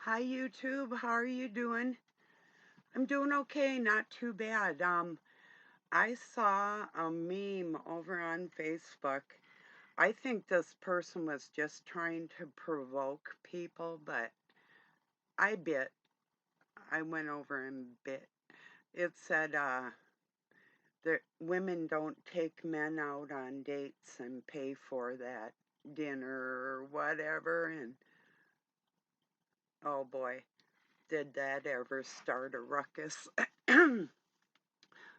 Hi YouTube, how are you doing? I'm doing okay, not too bad. I saw a meme over on Facebook. I think this person was just trying to provoke people, but I bit. I went over and bit. It said that women don't take men out on dates and pay for that dinner or whatever, and oh boy, did that ever start a ruckus.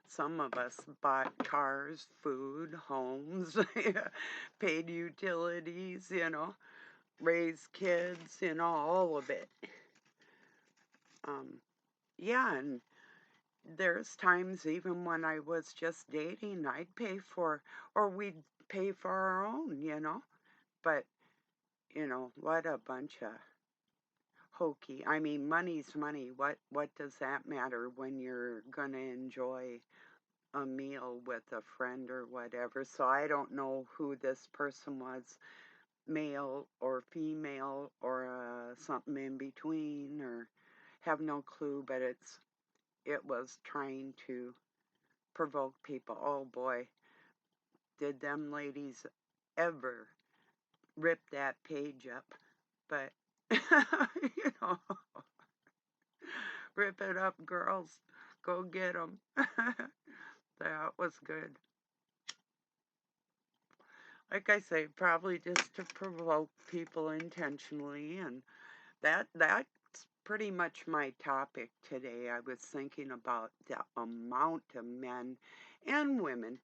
Some of us bought cars, food, homes, paid utilities, raised kids, all of it. Um, yeah, and there's times even when I was just dating, I'd pay for, or we'd pay for our own. But, what a bunch of hokey. I mean, money's money. What does that matter when you're gonna enjoy a meal with a friend or whatever? So I don't know who this person was, male or female or something in between, or have no clue, but it was trying to provoke people. Oh boy, did them ladies ever rip that page up. But you know, rip it up, girls. Go get them. That was good. Like I say, probably just to provoke people intentionally, and that's pretty much my topic today. I was thinking about the amount of men and women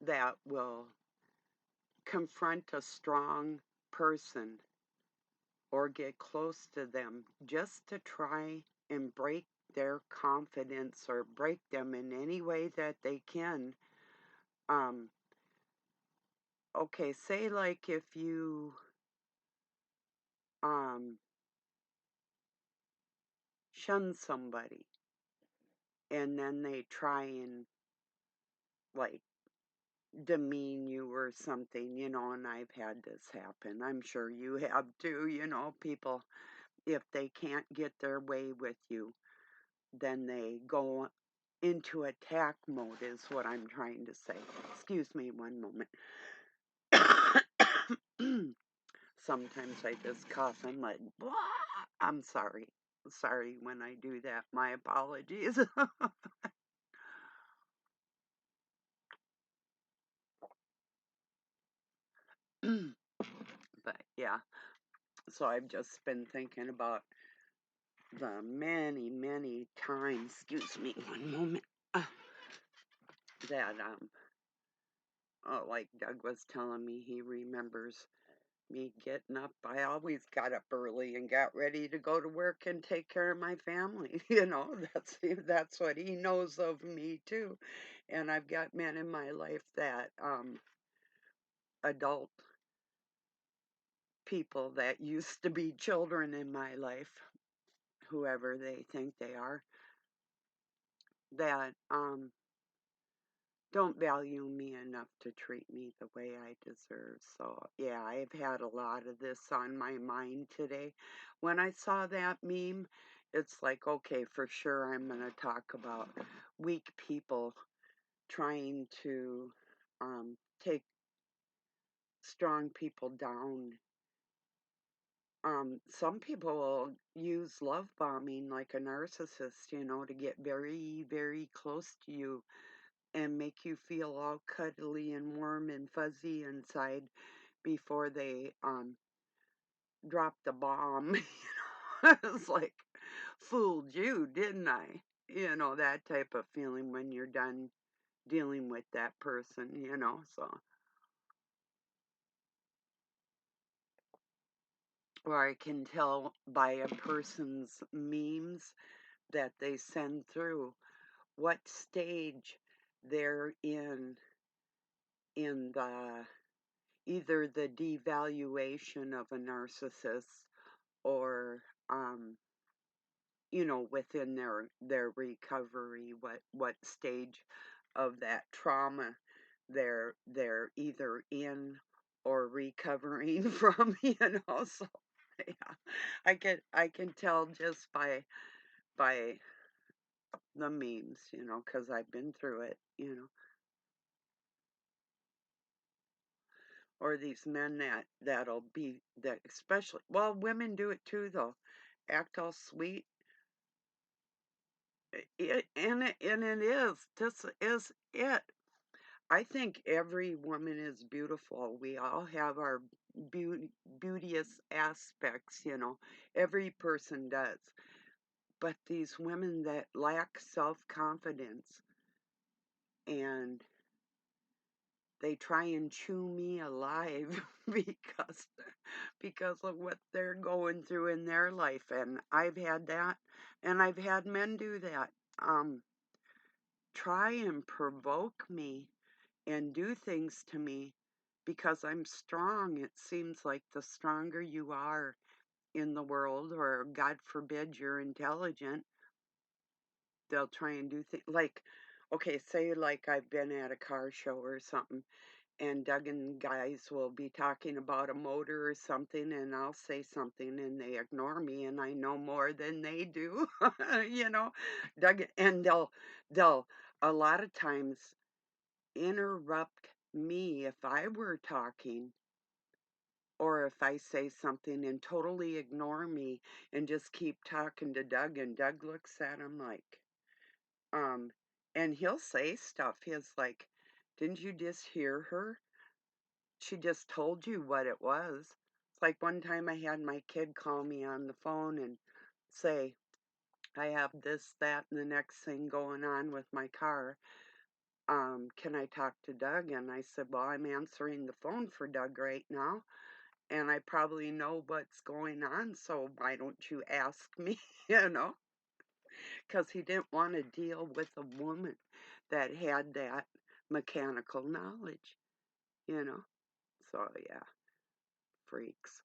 that will confront a strong person or get close to them just to try and break their confidence or break them in any way that they can. Um, okay, say like if you um, shun somebody and then they try and like demean you or something, and I've had this happen. I'm sure you have too, people, if they can't get their way with you, then they go into attack mode, is what I'm trying to say. Excuse me one moment. Sometimes I just cough and like, blah. I'm sorry. Sorry when I do that. My apologies. But yeah, so I've just been thinking about the many, many times, excuse me one moment, that, like Doug was telling me, he remembers me getting up. I always got up early and got ready to go to work and take care of my family. That's what he knows of me too. And I've got men in my life that, adult people that used to be children in my life, whoever they think they are, that, don't value me enough to treat me the way I deserve. So, yeah, I've had a lot of this on my mind today. When I saw that meme, it's like, okay, for sure I'm going to talk about weak people trying to take strong people down. Some people will use love bombing like a narcissist, to get very, very close to you and make you feel all cuddly and warm and fuzzy inside before they drop the bomb. It's like, fooled you, didn't I? That type of feeling when you're done dealing with that person. So, or I can tell by a person's memes that they send through what stage they're in the either the devaluation of a narcissist, or within their recovery, what stage of that trauma they're either in or recovering from. So Yeah. I can tell just by the memes, 'cause I've been through it. Or these men that'll be that, especially, well, women do it too though. Act all sweet. And it is. This is it. I think every woman is beautiful. We all have our beauteous aspects. Every person does. But these women that lack self-confidence and they try and chew me alive because because of what they're going through in their life, and I've had that, and I've had men do that. Um Try and provoke me and do things to me because I'm strong. It seems like the stronger you are in the world, or God forbid you're intelligent, they'll try and do things like, okay, say like I've been at a car show or something, and Doug and guys will be talking about a motor or something, and I'll say something and they ignore me, and I know more than they do. you know Doug, and they'll a lot of times interrupt me if I were talking, or if I say something, and totally ignore me and just keep talking to Doug, and Doug looks at him like, um and he'll say stuff. He's like, didn't you just hear her? She just told you what it was. It's like one time I had my kid call me on the phone and say, I have this, that, and the next thing going on with my car. Can I talk to Doug? And I said, well, I'm answering the phone for Doug right now, and I probably know what's going on, so why don't you ask me? you know, because he didn't want to deal with a woman that had that mechanical knowledge, you know. So, yeah, freaks.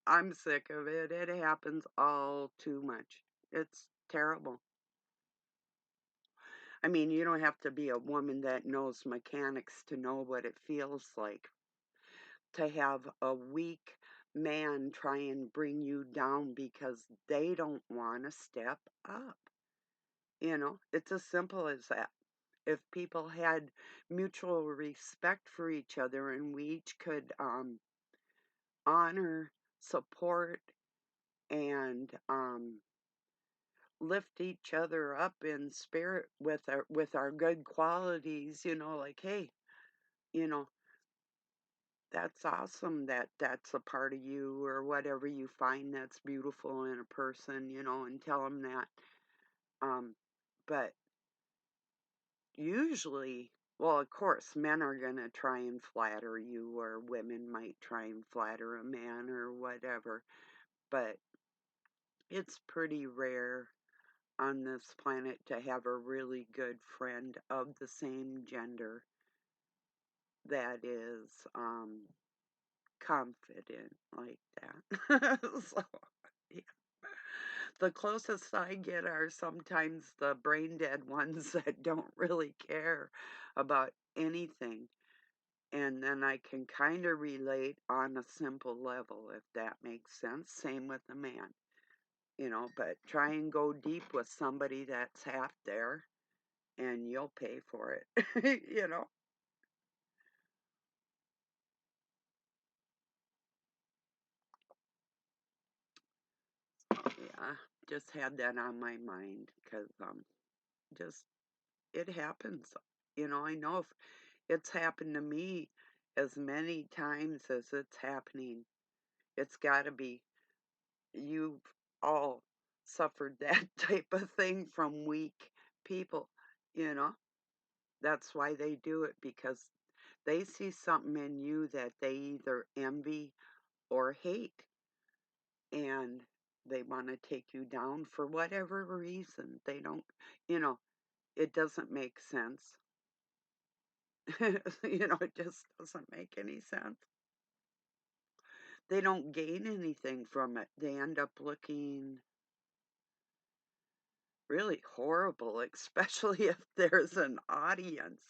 I'm sick of it. It happens all too much. It's terrible. I mean, you don't have to be a woman that knows mechanics to know what it feels like to have a weak man try and bring you down because they don't want to step up. It's as simple as that. If people had mutual respect for each other and we each could honor, support, and lift each other up in spirit with our good qualities, like, hey, you know that's awesome that that's a part of you, or whatever you find that's beautiful in a person, and tell them that. um but usually, well, of course, men are going to try and flatter you, or women might try and flatter a man or whatever, but it's pretty rare on this planet to have a really good friend of the same gender that is confident like that. So, yeah. The closest I get are sometimes the brain dead ones that don't really care about anything. And then I can kind of relate on a simple level, if that makes sense. Same with a man, but try and go deep with somebody that's half there, and you'll pay for it, Yeah, just had that on my mind because just it happens. I know if it's happened to me as many times as it's happening, it's got to be you've all suffered that type of thing from weak people, you know. That's why they do it, because they see something in you that they either envy or hate, and they want to take you down for whatever reason. They don't, you know, it doesn't make sense. It just doesn't make any sense. They don't gain anything from it. They end up looking really horrible, especially if there's an audience.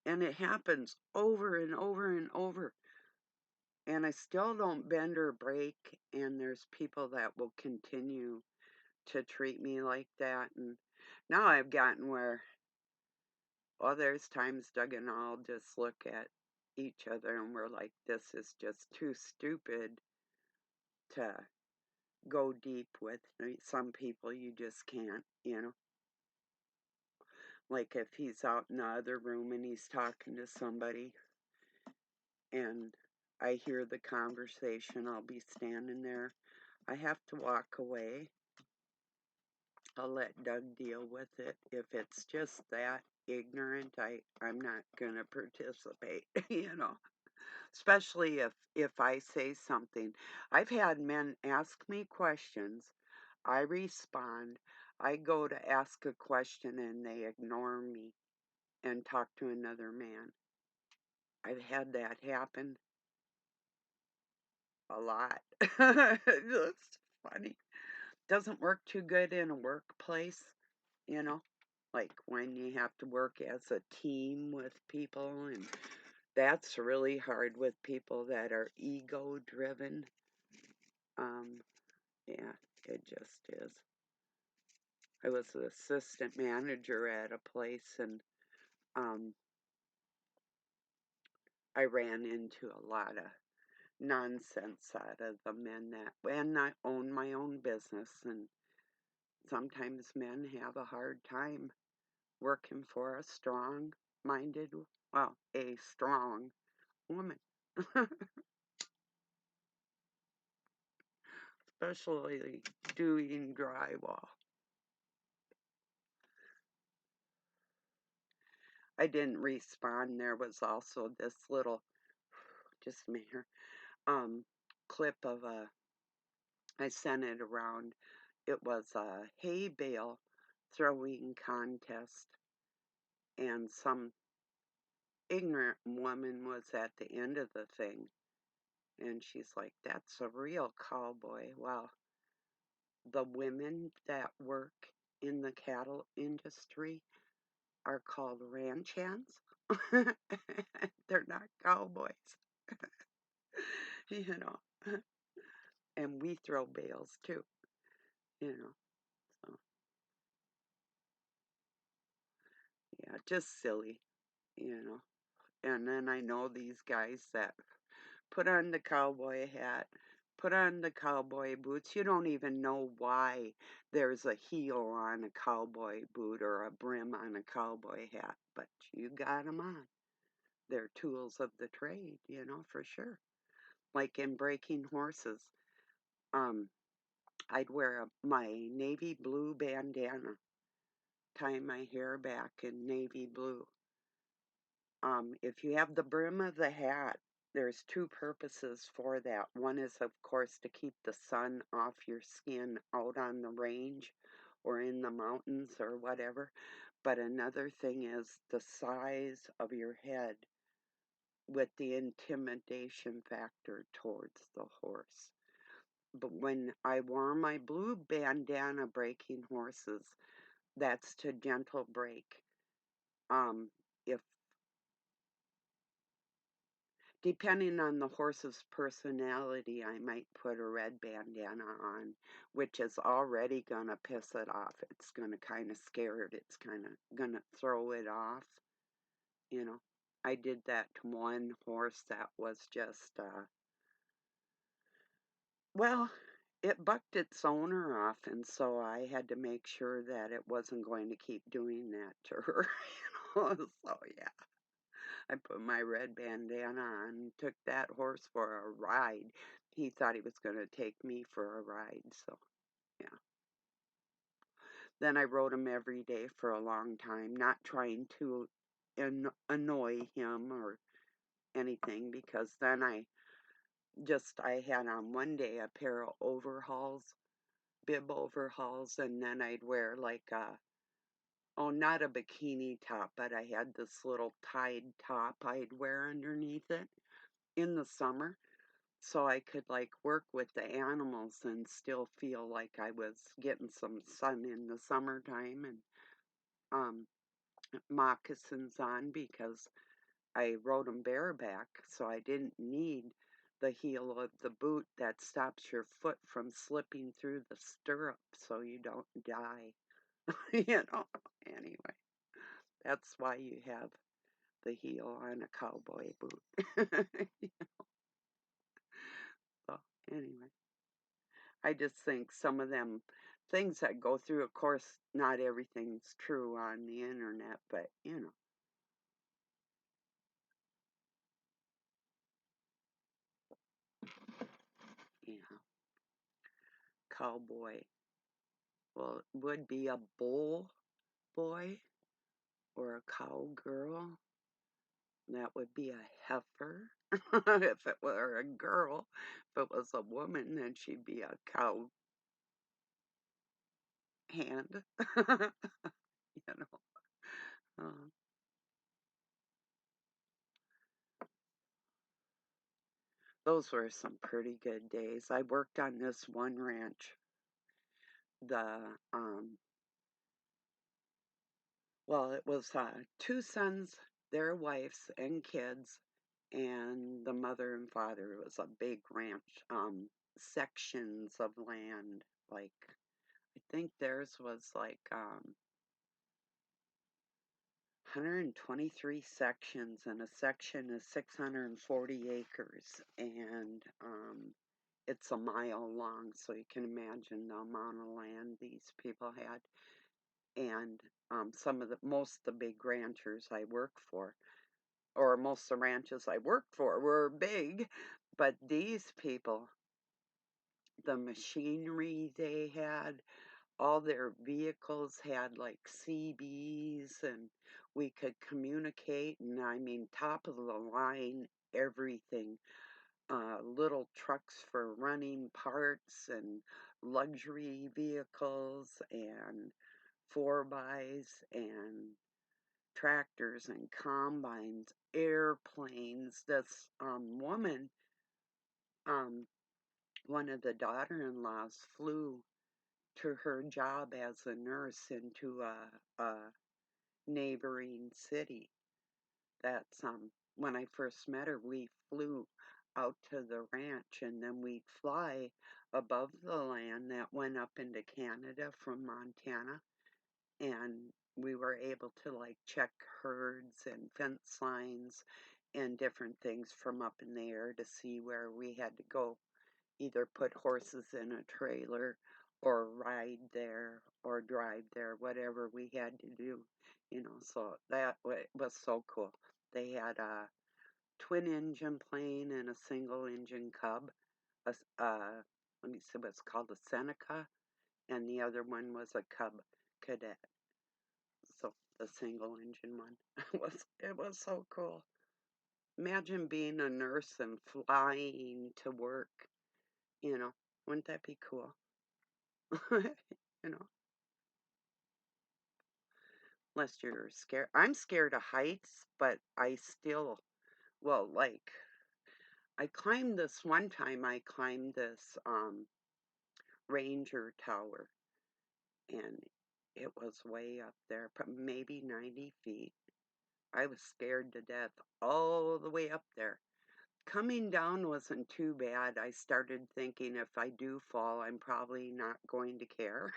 And it happens over and over and over. And I still don't bend or break, and there's people that will continue to treat me like that. And now I've gotten where, well, there's times Doug and I'll just look at each other and we're like, this is just too stupid to go deep with. Some people you just can't, you know. Like if he's out in the other room and he's talking to somebody and I hear the conversation, I'll be standing there. I have to walk away. I'll let Doug deal with it. If it's just that ignorant, I'm not gonna participate, you know. Especially if I say something. I've had men ask me questions. I respond. I go to ask a question and they ignore me and talk to another man. I've had that happen a lot. It's funny. Doesn't work too good in a workplace, you know, like when you have to work as a team with people, and that's really hard with people that are ego driven. Um, yeah, it just is. I was an assistant manager at a place, and um, I ran into a lot of nonsense out of the men that, and I own my own business, and sometimes men have a hard time working for a strong minded, well, a strong woman, especially doing drywall. I didn't respond. There was also this little, just me here, um, clip of I sent it around. It was a hay bale throwing contest, and some ignorant woman was at the end of the thing, and she's like, "That's a real cowboy." Well, the women that work in the cattle industry are called ranch hands. They're not cowboys, you know. And we throw bales too, you know. So yeah, just silly, you know. And then I know these guys that put on the cowboy hat, put on the cowboy boots. You don't even know why there's a heel on a cowboy boot or a brim on a cowboy hat, but you got them on. They're tools of the trade, you know, for sure. Like in breaking horses, um, I'd wear my navy blue bandana, tie my hair back in navy blue. If you have the brim of the hat, there's two purposes for that. One is, of course, to keep the sun off your skin out on the range or in the mountains or whatever. But another thing is the size of your head with the intimidation factor towards the horse. But when I wore my blue bandana breaking horses, that's to gentle break. If Depending on the horse's personality, I might put a red bandana on, which is already going to piss it off. It's going to kind of scare it. It's kind of going to throw it off, you know. I did that to one horse that was just, well, it bucked its owner off, and so I had to make sure that it wasn't going to keep doing that to her, you know. So, yeah. I put my red bandana on, took that horse for a ride. He thought he was going to take me for a ride, so yeah. Then I rode him every day for a long time, not trying to annoy him or anything, because then I had on one day a pair of overalls, bib overalls, and then I'd wear like oh, not a bikini top, but I had this little tied top I'd wear underneath it in the summer, so I could like work with the animals and still feel like I was getting some sun in the summertime, and um, moccasins on because I rode them bareback, so I didn't need the heel of the boot that stops your foot from slipping through the stirrup so you don't die. you know, anyway, that's why you have the heel on a cowboy boot. so, anyway, I just think some of them things that go through, of course, not everything's true on the internet, but yeah, cowboy. Well, it would be a bull boy or a cowgirl. That would be a heifer. if it were a girl, if it was a woman, then she'd be a cow hand. you know. Uh, those were some pretty good days. I worked on this one ranch. The well, it was two sons, their wives and kids, and the mother and father. It was a big ranch, sections of land. Like I think theirs was like 123 sections, and a section is 640 acres, and it's a mile long, so you can imagine the amount of land these people had. And most of the big ranchers I work for, or most of the ranches I worked for, were big, but these people, the machinery they had, all their vehicles had like CBs, and we could communicate, and I mean top of the line everything, little trucks for running parts and luxury vehicles and 4x and tractors and combines, airplanes. This woman, um, one of the daughter-in-laws, flew to her job as a nurse into a neighboring city. That's when I first met her, we flew out to the ranch, and then we'd fly above the land that went up into Canada from Montana, and we were able to like check herds and fence lines and different things from up in the air to see where we had to go, either put horses in a trailer or ride there or drive there, whatever we had to do, So that was so cool. They had a twin engine plane and a single engine Cub. Let me see what's called a Seneca, and the other one was a Cub Cadet. So the single engine one it was so cool. Imagine being a nurse and flying to work. You know, wouldn't that be cool? you know, unless you're scared. I'm scared of heights, but I still, well, like, I climbed this one time, I climbed this ranger tower, and it was way up there, maybe 90 feet. I was scared to death all the way up there. Coming down wasn't too bad. I started thinking if I do fall, I'm probably not going to care,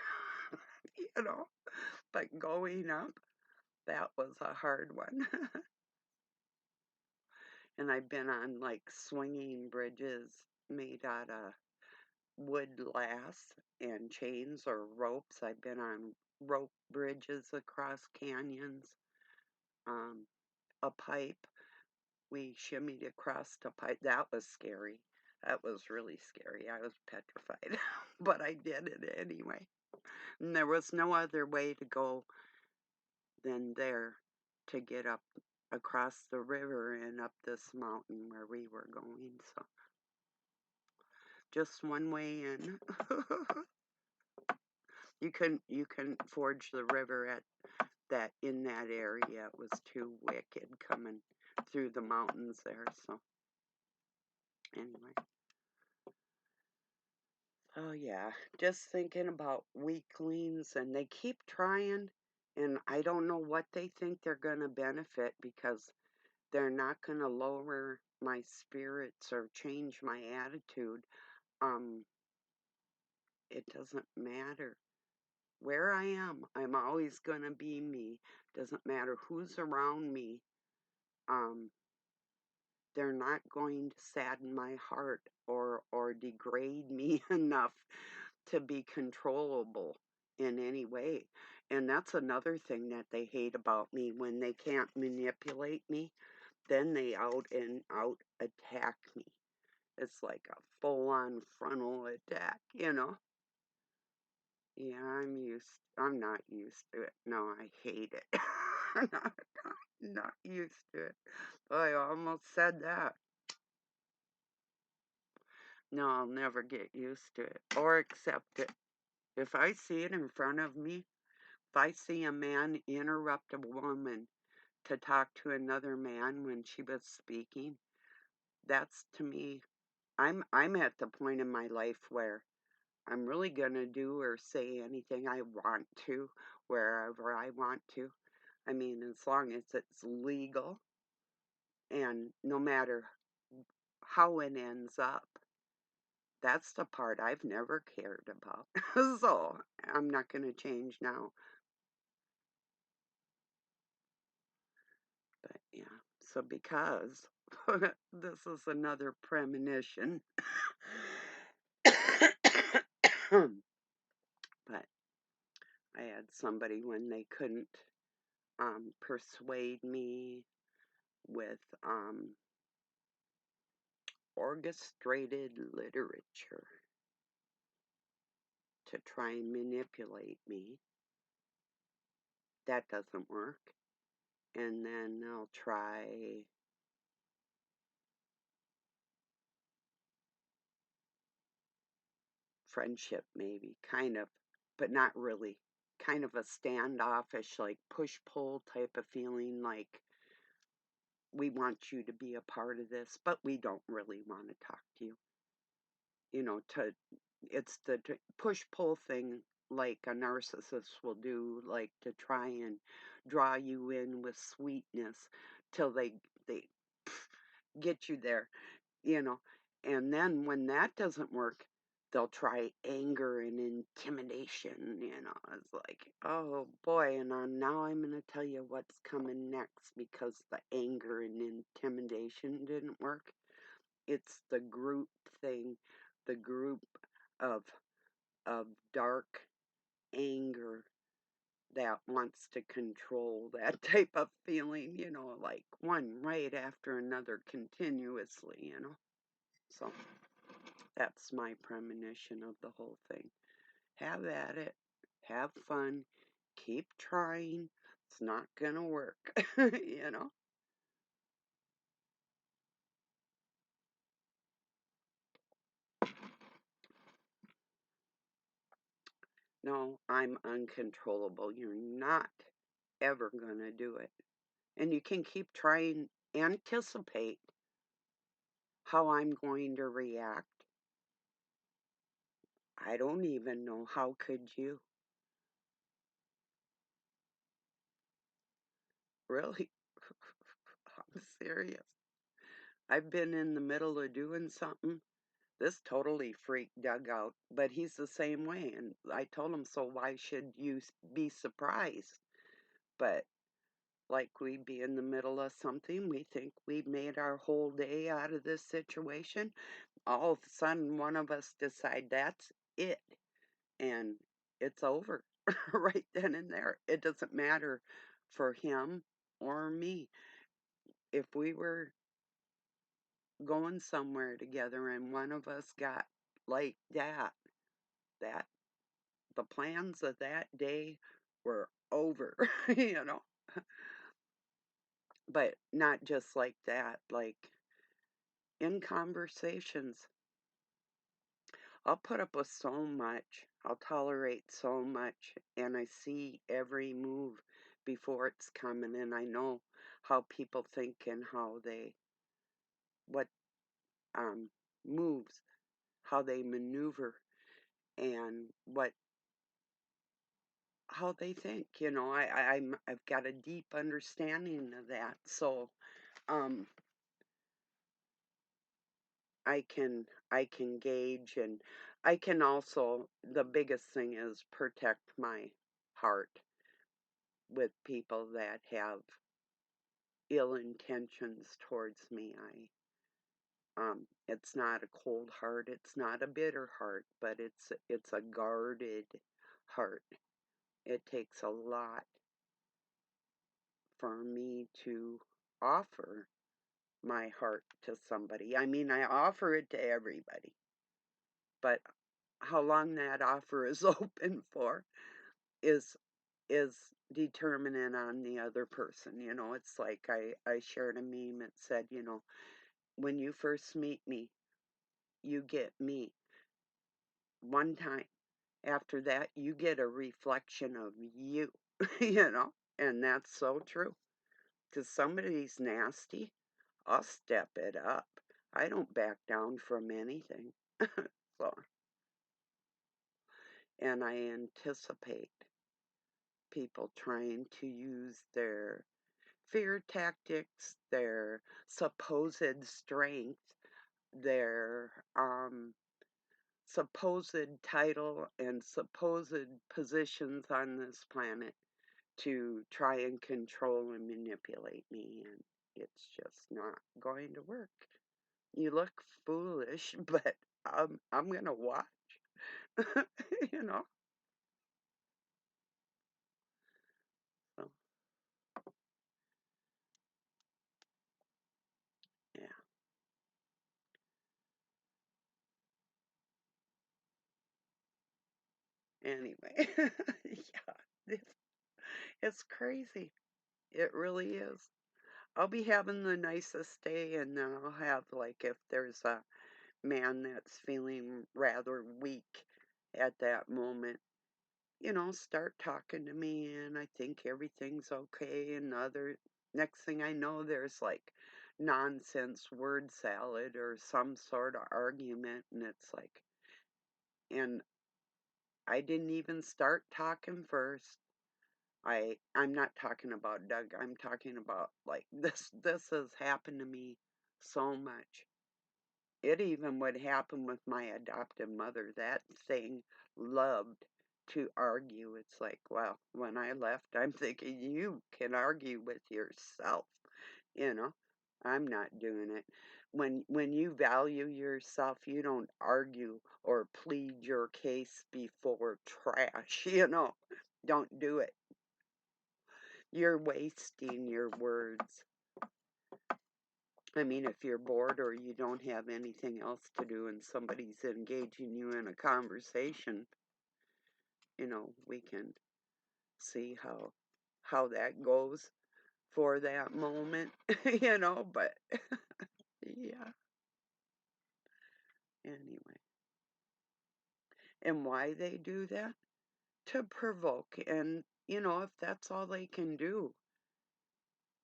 you know, but going up, that was a hard one. and I've been on like swinging bridges made out of wood laths and chains or ropes. I've been on rope bridges across canyons. Um, a pipe. We shimmied across a pipe. That was scary. That was really scary. I was petrified, but I did it anyway. And there was no other way to go than there to get up across the river and up this mountain where we were going. So just one way in. you couldn't forge the river at that in that area. It was too wicked coming through the mountains there. So anyway. Oh yeah, just thinking about weaklings, and they keep trying, and I don't know what they think they're going to benefit because they're not going to lower my spirits or change my attitude. Um, it doesn't matter where I am. I'm always going to be me. Doesn't matter who's around me. Um, they're not going to sadden my heart or degrade me enough to be controllable in any way. And that's another thing that they hate about me. When they can't manipulate me, then they out and out attack me. It's like a full on frontal attack, you know? Yeah, I'm not used to it. No, I hate it. not, not used to it. I almost said that. No, I'll never get used to it or accept it. If I see it in front of me, if I see a man interrupt a woman to talk to another man when she was speaking, that's to me, I'm at the point in my life where I'm really gonna do or say anything I want to, wherever I want to. I mean, as long as it's legal and no matter how it ends up, that's the part I've never cared about. So I'm not gonna change now. But yeah, so because this is another premonition, but I had somebody when they couldn't persuade me with orchestrated literature to try and manipulate me. That doesn't work. And then they'll try friendship, maybe, kind of, but not really. Kind of a standoffish, like push pull type of feeling, like we want you to be a part of this, but we don't really want to talk to you. You know, it's the push pull thing, like a narcissist will do, like to try and draw you in with sweetness till they get you there, you know. And then when that doesn't work, they'll try anger and intimidation, you know. It's like, oh boy, and now I'm going to tell you what's coming next because the anger and intimidation didn't work. It's the group thing, the group of of dark anger that wants to control that type of feeling, you know, like one right after another continuously, you know. So that's my premonition of the whole thing. Have at it. Have fun. Keep trying. It's not going to work, you know? No, I'm uncontrollable. You're not ever going to do it. And you can keep trying, anticipate how I'm going to react. I don't even know. How could you? Really? I'm serious. I've been in the middle of doing something. This totally freaked Doug out, but he's the same way. And I told him, so why should you be surprised? But like we'd be in the middle of something, we think we've made our whole day out of this situation. All of a sudden, one of us decide that's it, and it's over right then and there. It doesn't matter for him or me. If we were going somewhere together and one of us got like that the plans of that day were over, you know. But not just like that, like in conversations, I'll put up with so much, I'll tolerate so much, and I see every move before it's coming, and I know how people think and how what um, moves, how they maneuver, and how they think. You know, I've got a deep understanding of that, so um, I can gauge, and I can also, the biggest thing is protect my heart with people that have ill intentions towards me. It's not a cold heart, it's not a bitter heart, but it's a guarded heart. It takes a lot for me to offer my heart to somebody. I mean, I offer it to everybody, but how long that offer is open for is is determinant on the other person. It's like I shared a meme that said, when you first meet me, you get me one time. After that, you get a reflection of you, you know? And that's so true. Because somebody's nasty, I'll step it up. I don't back down from anything. So, and I anticipate people trying to use their fear tactics, their supposed strength, their supposed title and supposed positions on this planet to try and control and manipulate me, and it's just not going to work. You look foolish, but I'm gonna watch. you know. So yeah. Anyway, yeah, it's crazy. It really is. I'll be having the nicest day, and then I'll have, like, if there's a man that's feeling rather weak at that moment, start talking to me, and I think everything's okay. And next thing I know, there's like nonsense word salad or some sort of argument, and it's like, and I didn't even start talking first. I'm not talking about Doug. I'm talking about, like, this has happened to me so much. It even would happen with my adoptive mother. That thing loved to argue. It's like, well, when I left, I'm thinking, you can argue with yourself, you know. I'm not doing it. When you value yourself, you don't argue or plead your case before trash, Don't do it. You're wasting your words. I mean, if you're bored or you don't have anything else to do and somebody's engaging you in a conversation, we can see how that goes for that moment, but yeah, anyway. And why they do that? To provoke. And, if that's all they can do,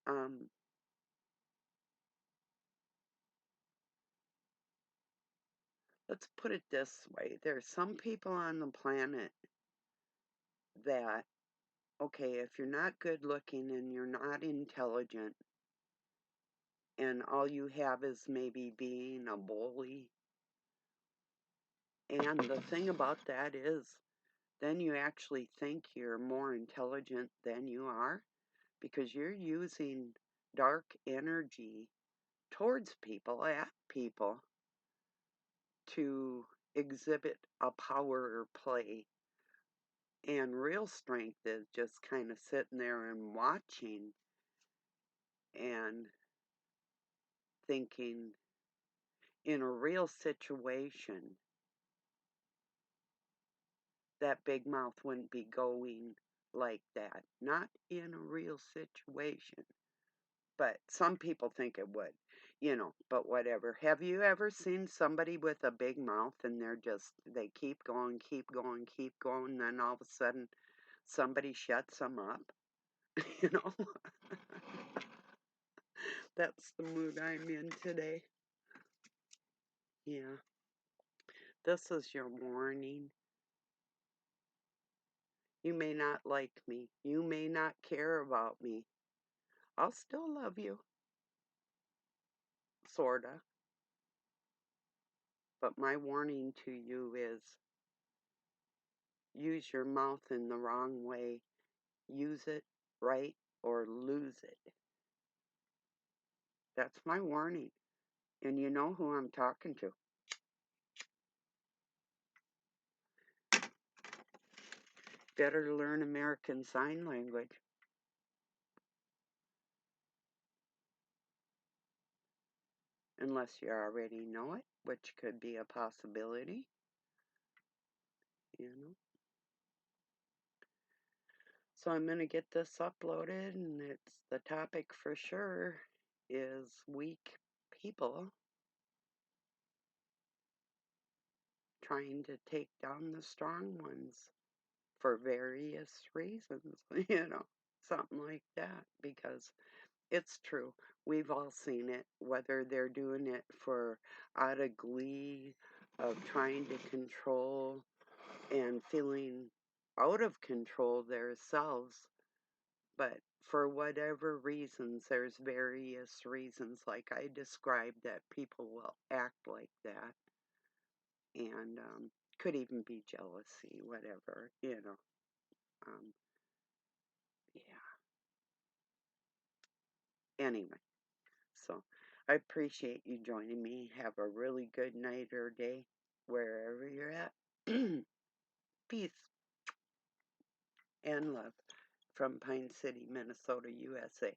um, let's put it this way. There's some people on the planet that, okay, if you're not good looking and you're not intelligent, and all you have is maybe being a bully. And the thing about that is, then you actually think you're more intelligent than you are, because you're using dark energy towards people, at people, to exhibit a power play. And real strength is just kind of sitting there and watching and thinking, in a real situation, that big mouth wouldn't be going like that. Not in a real situation. But some people think it would, but whatever. Have you ever seen somebody with a big mouth and they keep going, keep going, keep going, and then all of a sudden somebody shuts them up? you know? That's the mood I'm in today. Yeah. This is your warning. You may not like me. You may not care about me. I'll still love you. sorta. But my warning to you is use your mouth in the wrong way. Use it right or lose it. That's my warning. And you know who I'm talking to. Better learn American Sign Language. Unless you already know it, which could be a possibility, you know. So I'm going to get this uploaded, and it's the topic for sure is weak people trying to take down the strong ones for various reasons, you know, something like that, because it's true. We've all seen it, whether they're doing it for out of glee of trying to control and feeling out of control themselves, but for whatever reasons, there's various reasons, like I described, that people will act like that, and could even be jealousy, whatever, you know. Um, yeah. Anyway, so I appreciate you joining me. Have a really good night or day wherever you're at. Peace and love from Pine City, Minnesota, USA.